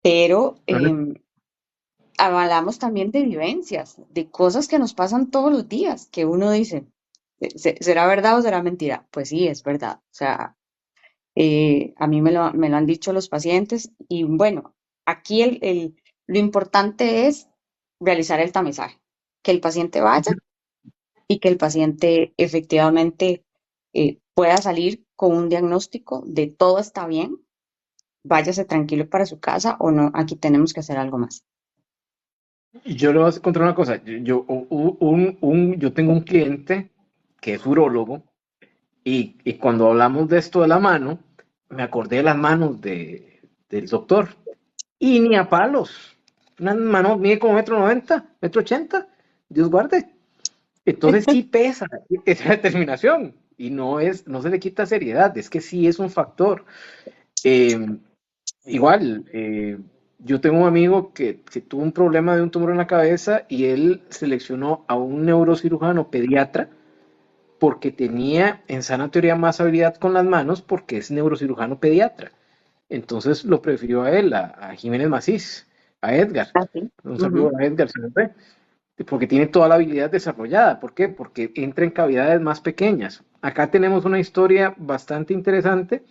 pero Correcto. hablamos también de vivencias, de cosas que nos pasan todos los días, que uno dice, ¿será verdad o será mentira? Pues sí, es verdad. O sea, a mí me lo han dicho los pacientes y bueno, aquí lo importante es realizar el tamizaje, que el paciente vaya y que el paciente efectivamente pueda salir con un diagnóstico de todo está bien, váyase tranquilo para su casa o no, aquí tenemos que hacer algo más. Y yo le voy a contar una cosa. Yo tengo un cliente que es urólogo y cuando hablamos de esto de la mano, me acordé de las manos del doctor. Y ni a palos. Una mano mide como 1,90 m, 1,80 m. Dios guarde. Entonces sí pesa esa determinación. Y no se le quita seriedad. Es que sí es un factor. Eh, igual, yo tengo un amigo que tuvo un problema de un tumor en la cabeza y él seleccionó a un neurocirujano pediatra porque tenía en sana teoría más habilidad con las manos porque es neurocirujano pediatra. Entonces lo prefirió a él, a Jiménez Macís, a Edgar. Así. Un saludo Ujú. a Edgar siempre, porque tiene toda la habilidad desarrollada. ¿Por qué? Porque entra en cavidades más pequeñas. Acá tenemos una historia bastante interesante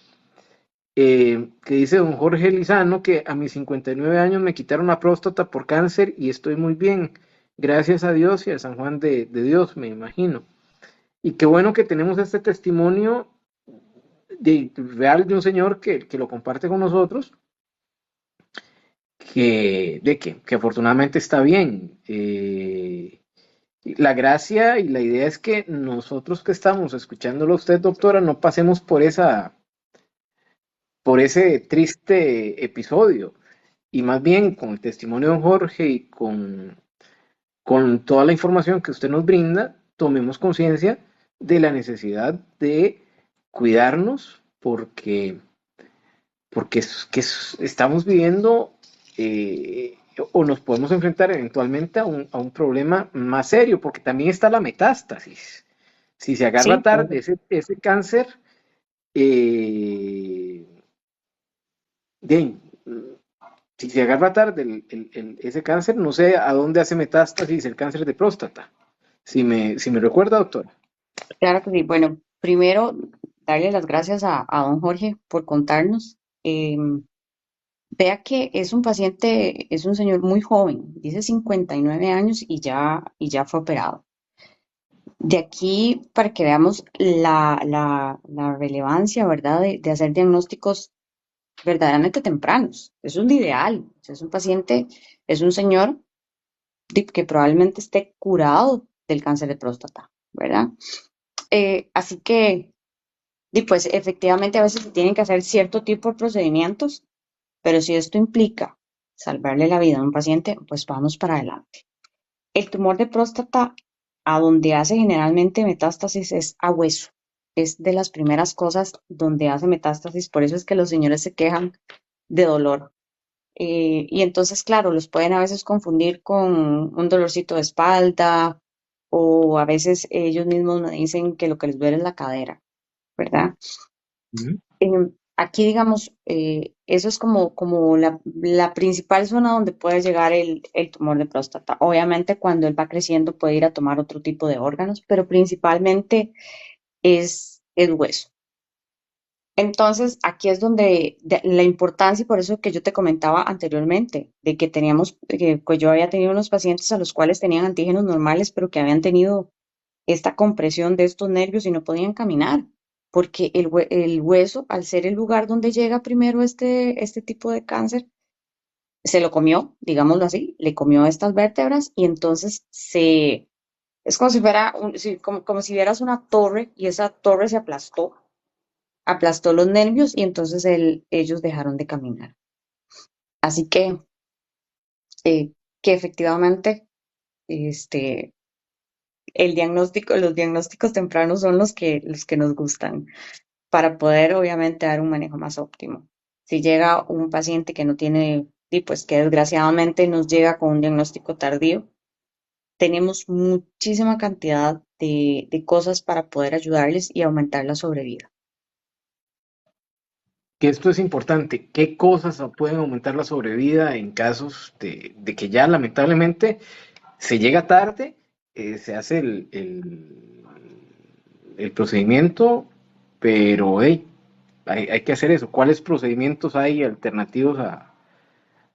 que dice don Jorge Lizano que a mis 59 años me quitaron la próstata por cáncer y estoy muy bien. Gracias a Dios y a San Juan de Dios, me imagino. Y qué bueno que tenemos este testimonio real de un señor que lo comparte con nosotros, que afortunadamente está bien. La gracia y la idea es que nosotros que estamos escuchándolo a usted, doctora, no pasemos por ese triste episodio. Y más bien con el testimonio de don Jorge y con toda la información que usted nos brinda, tomemos conciencia de la necesidad de cuidarnos porque estamos viviendo o nos podemos enfrentar eventualmente a un problema más serio, porque también está la metástasis. Si se agarra Sí, tarde claro. ese cáncer, eh, bien, si se agarra tarde ese cáncer, no sé a dónde hace metástasis el cáncer de próstata. Si me recuerda, doctora. Claro que sí. Bueno, primero, darle las gracias a don Jorge por contarnos. Vea que es un paciente, es un señor muy joven, dice 59 años y ya fue operado. De aquí, para que veamos la relevancia, ¿verdad?, de hacer diagnósticos verdaderamente tempranos. Eso es lo ideal. O sea, es un paciente, es un señor que probablemente esté curado del cáncer de próstata, ¿verdad? Así que, pues efectivamente a veces se tienen que hacer cierto tipo de procedimientos, pero si esto implica salvarle la vida a un paciente, pues vamos para adelante. El tumor de próstata, a donde hace generalmente metástasis, es a hueso. Es de las primeras cosas donde hace metástasis, por eso es que los señores se quejan de dolor. Y entonces, claro, los pueden a veces confundir con un dolorcito de espalda o a veces ellos mismos me dicen que lo que les duele es la cadera, ¿verdad? Ujú. Aquí, digamos, eso es como la principal zona donde puede llegar el tumor de próstata. Obviamente, cuando él va creciendo puede ir a tomar otro tipo de órganos, pero principalmente es el hueso. Entonces, aquí es donde la importancia, y por eso que yo te comentaba anteriormente, de que teníamos, pues yo había tenido unos pacientes a los cuales tenían antígenos normales, pero que habían tenido esta compresión de estos nervios y no podían caminar, porque el hueso, al ser el lugar donde llega primero este tipo de cáncer, se lo comió, digámoslo así, le comió estas vértebras y entonces es como si fuera, como si vieras una torre y esa torre se aplastó los nervios y entonces ellos dejaron de caminar. Así eh, que efectivamente, este, los diagnósticos tempranos son los que nos gustan para poder obviamente dar un manejo más óptimo. Si llega un paciente que no tiene, y pues que desgraciadamente nos llega con un diagnóstico tardío, tenemos muchísima cantidad de cosas para poder ayudarles y aumentar la sobrevida. que esto es importante. ¿Qué cosas pueden aumentar la sobrevida en casos de que ya lamentablemente se llega tarde, se hace el procedimiento, pero hey, hay que hacer eso? ¿Cuáles procedimientos hay alternativos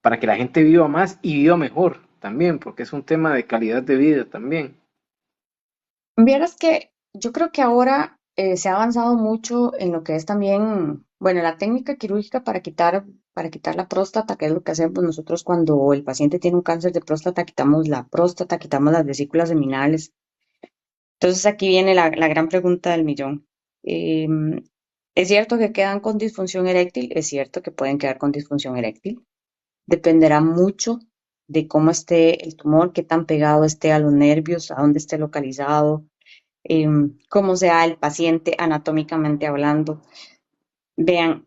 para que la gente viva más y viva mejor también? Porque es un tema de calidad de vida también. Vieras que yo creo que ahora se ha avanzado mucho en lo que es también, bueno, la técnica quirúrgica para quitar la próstata, que es lo que hacemos nosotros cuando el paciente tiene un cáncer de próstata, quitamos la próstata, quitamos las vesículas seminales. Entonces aquí viene la gran pregunta del millón. Em, ¿Es cierto que quedan con disfunción eréctil? Es cierto que pueden quedar con disfunción eréctil. Dependerá mucho de cómo esté el tumor, qué tan pegado esté a los nervios, a dónde esté localizado, cómo sea el paciente anatómicamente hablando. Vean,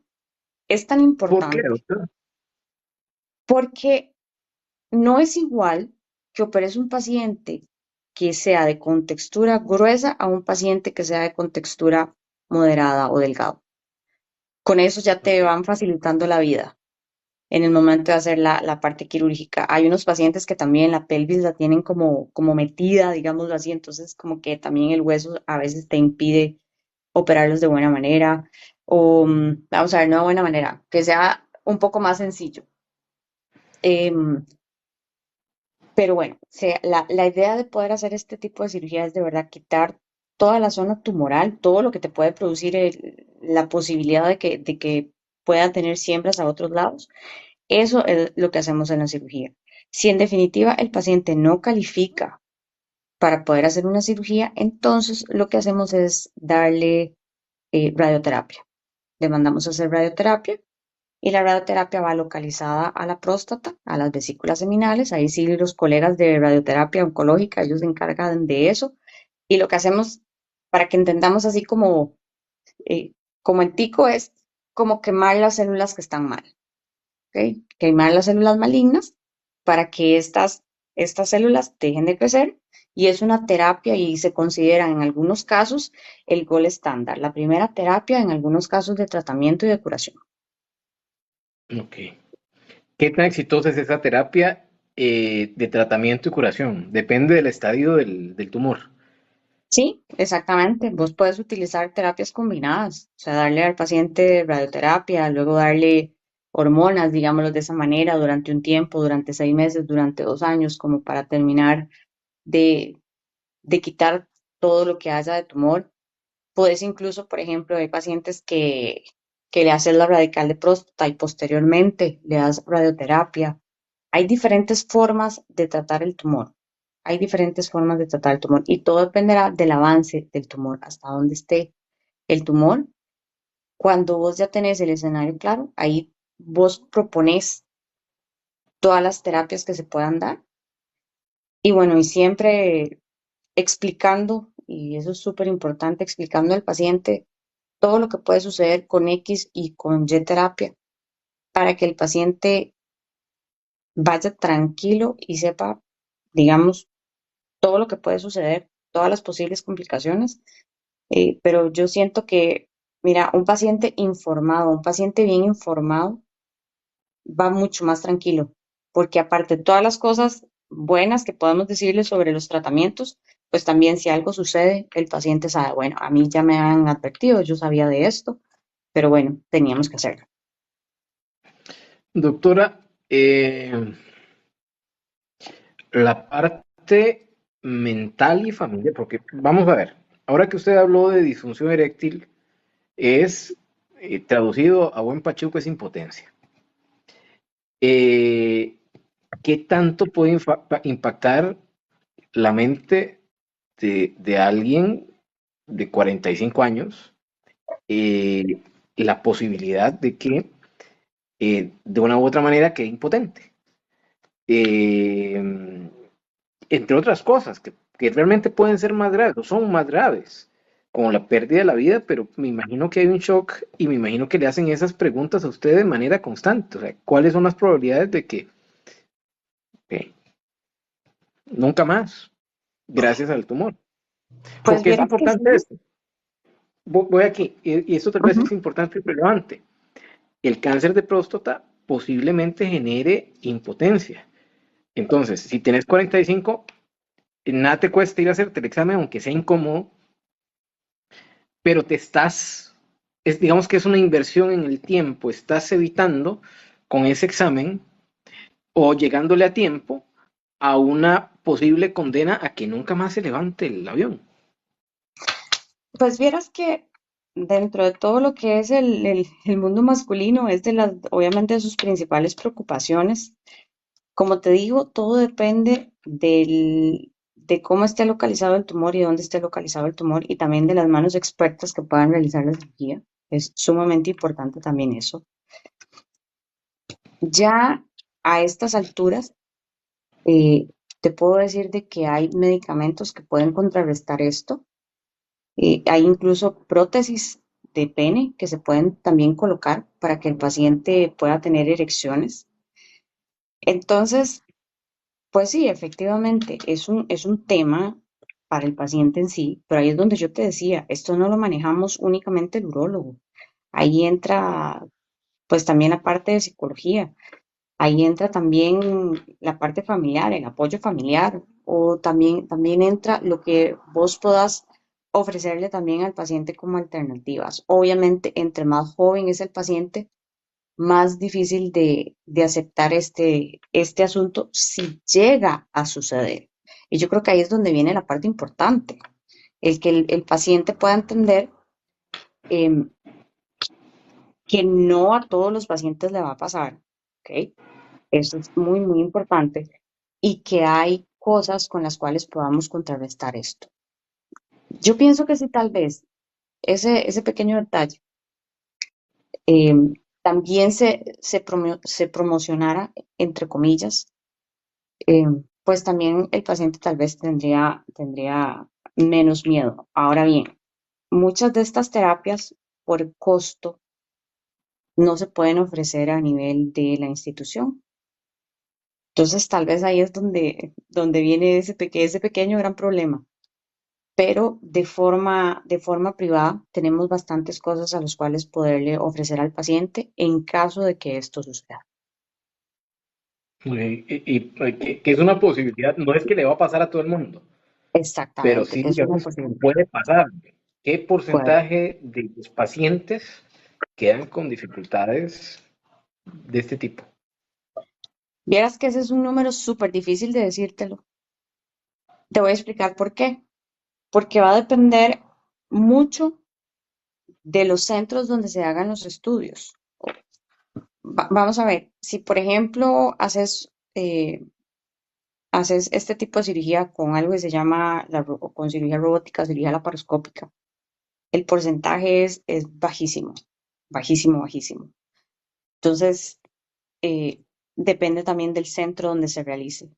es tan ¿Por qué, importante doctor? porque no es igual que operes un paciente que sea de contextura gruesa a un paciente que sea de contextura moderada o delgado. Con eso ya te Ok. van facilitando la vida en el momento de hacer la parte quirúrgica. Hay unos pacientes que también la pelvis la tienen como metida, digámoslo así, entonces como que también el hueso a veces te impide operarlos de buena manera o, vamos a ver, no de buena manera, que sea un poco más sencillo. Em, pero bueno, la idea de poder hacer este tipo de cirugía es de verdad quitar toda la zona tumoral, todo lo que te puede producir la posibilidad de que puedan tener siembras a otros lados. Eso es lo que hacemos en la cirugía. Si en definitiva el paciente no califica para poder hacer una cirugía, entonces lo que hacemos es darle radioterapia. Le mandamos a hacer radioterapia y la radioterapia va localizada a la próstata, a las vesículas seminales. Ahí sí los colegas de radioterapia oncológica, ellos se encargan de eso. Y lo que hacemos, para que entendamos así eh, como en tico, es como quemar las células que están mal. ¿Ok? Quemar las células malignas para que estas células dejen de crecer y es una terapia y se considera en algunos casos el gol estándar, la primera terapia en algunos casos de tratamiento y de curación. Ok. ¿Qué tan exitosa es esa terapia de tratamiento y curación? Depende del estadio del tumor. Sí, exactamente. Vos puedes utilizar terapias combinadas, o sea, darle al paciente radioterapia, luego darle hormonas, digámoslo de esa manera, durante un tiempo, durante 6 meses, durante 2 años, como para terminar de, de quitar todo lo que haya de tumor. Puedes incluso, por ejemplo, hay pacientes que le haces la radical de próstata y posteriormente le das radioterapia. Hay diferentes formas de tratar el tumor. Hay diferentes formas de tratar el tumor y todo dependerá del avance del tumor, hasta dónde esté el tumor. Cuando vos ya tenés el escenario claro, ahí vos proponés todas las terapias que se puedan dar y bueno, y siempre explicando, y eso es súper importante, explicando al paciente todo lo que puede suceder con X y con Y terapia para que el paciente vaya tranquilo y sepa, digamos, todo lo que puede suceder, todas las posibles complicaciones. Pero yo siento que, mira, un paciente informado, un paciente bien informado, va mucho más tranquilo, porque aparte de todas las cosas buenas que podemos decirle sobre los tratamientos, pues también si algo sucede, el paciente sabe, bueno, a mí ya me han advertido, yo sabía de esto, pero bueno, teníamos que hacerlo. Doctora, la parte mental y familiar, porque vamos a ver, ahora que usted habló de disfunción eréctil, es traducido a buen pachuco es impotencia. Eh, ¿Qué tanto puede impactar la mente de alguien de 45 años eh, la posibilidad de que de una u otra manera quede impotente? Eh, Entre otras cosas que realmente pueden ser más graves o son más graves, como la pérdida de la vida, pero me imagino que hay un shock y me imagino que le hacen esas preguntas a usted de manera constante. O sea, ¿cuáles son las probabilidades de que eh, nunca más, gracias al tumor? Pues Porque es vieras que importante sí. esto. Voy aquí, y esto tal vez Ujú. es importante y relevante. el cáncer de próstata posiblemente genere impotencia. Entonces, si tenés 45, nada te cuesta ir a hacerte el examen, aunque sea incómodo, pero digamos que es una inversión en el tiempo, estás evitando con ese examen o llegándole a tiempo a una posible condena a que nunca más se levante el avión. Pues vieras que dentro de todo lo que es el mundo masculino es de las, obviamente, de sus principales preocupaciones. Como te digo, todo depende de cómo esté localizado el tumor y dónde esté localizado el tumor y también de las manos expertas que puedan realizar la cirugía. Es sumamente importante también eso. Ya a estas alturas, eh, te puedo decir de que hay medicamentos que pueden contrarrestar esto. Hay incluso prótesis de pene que se pueden también colocar para que el paciente pueda tener erecciones. Entonces, pues sí, efectivamente, es un tema para el paciente en sí, pero ahí es donde yo te decía, esto no lo manejamos únicamente el urólogo. Ahí entra pues también la parte de psicología, ahí entra también la parte familiar, el apoyo familiar, o también entra lo que vos puedas ofrecerle también al paciente como alternativas. Obviamente, entre más joven es el paciente, más difícil de aceptar este asunto si llega a suceder. Y yo creo que ahí es donde viene la parte importante, el que el paciente pueda entender em, que no a todos los pacientes le va a pasar, ¿ok? Eso es muy, muy importante y que hay cosas con las cuales podamos contrarrestar esto. Yo pienso que si tal vez ese pequeño detalle también se promocionara, entre comillas, eh, pues también el paciente tal vez tendría menos miedo. Ahora bien, muchas de estas terapias por costo no se pueden ofrecer a nivel de la institución. Entonces, tal vez ahí es donde viene ese pequeño gran problema. Pero de forma privada tenemos bastantes cosas a las cuales poderle ofrecer al paciente en caso de que esto suceda. Que es una posibilidad, no es que le va a pasar a todo el mundo, pero Exactamente, sí, es una digamos, posibilidad. puede pasar. ¿Qué Puede. porcentaje de los pacientes quedan con dificultades de este tipo? Vieras que ese es un número súper difícil de decírtelo. Te voy a explicar por qué. Porque va a depender mucho de los centros donde se hagan los estudios. Vamos a ver, si por ejemplo haces este tipo de cirugía con algo que se llama o con cirugía robótica, cirugía laparoscópica, el porcentaje es bajísimo, bajísimo, bajísimo. Entonces, depende también del centro donde se realice.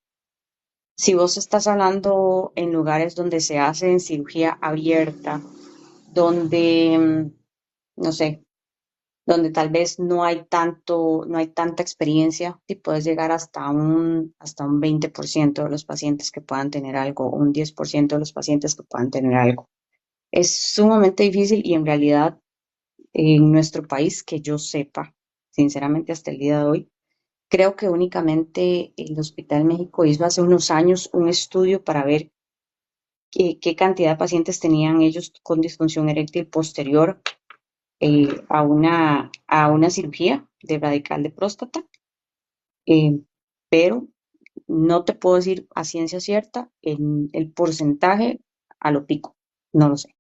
Si vos estás hablando en lugares donde se hace en cirugía abierta, donde, no sé, donde tal vez no hay tanta experiencia y puedes llegar hasta un 20% de los pacientes que puedan tener algo, un 10% de los pacientes que puedan tener algo. Es sumamente difícil y en realidad en nuestro país, que yo sepa, sinceramente hasta el día de hoy, creo que únicamente el Hospital México hizo hace unos años un estudio para ver qué cantidad de pacientes tenían ellos con disfunción eréctil posterior a una cirugía de radical de próstata, eh, pero no te puedo decir a ciencia cierta el porcentaje a lo pico, no lo sé.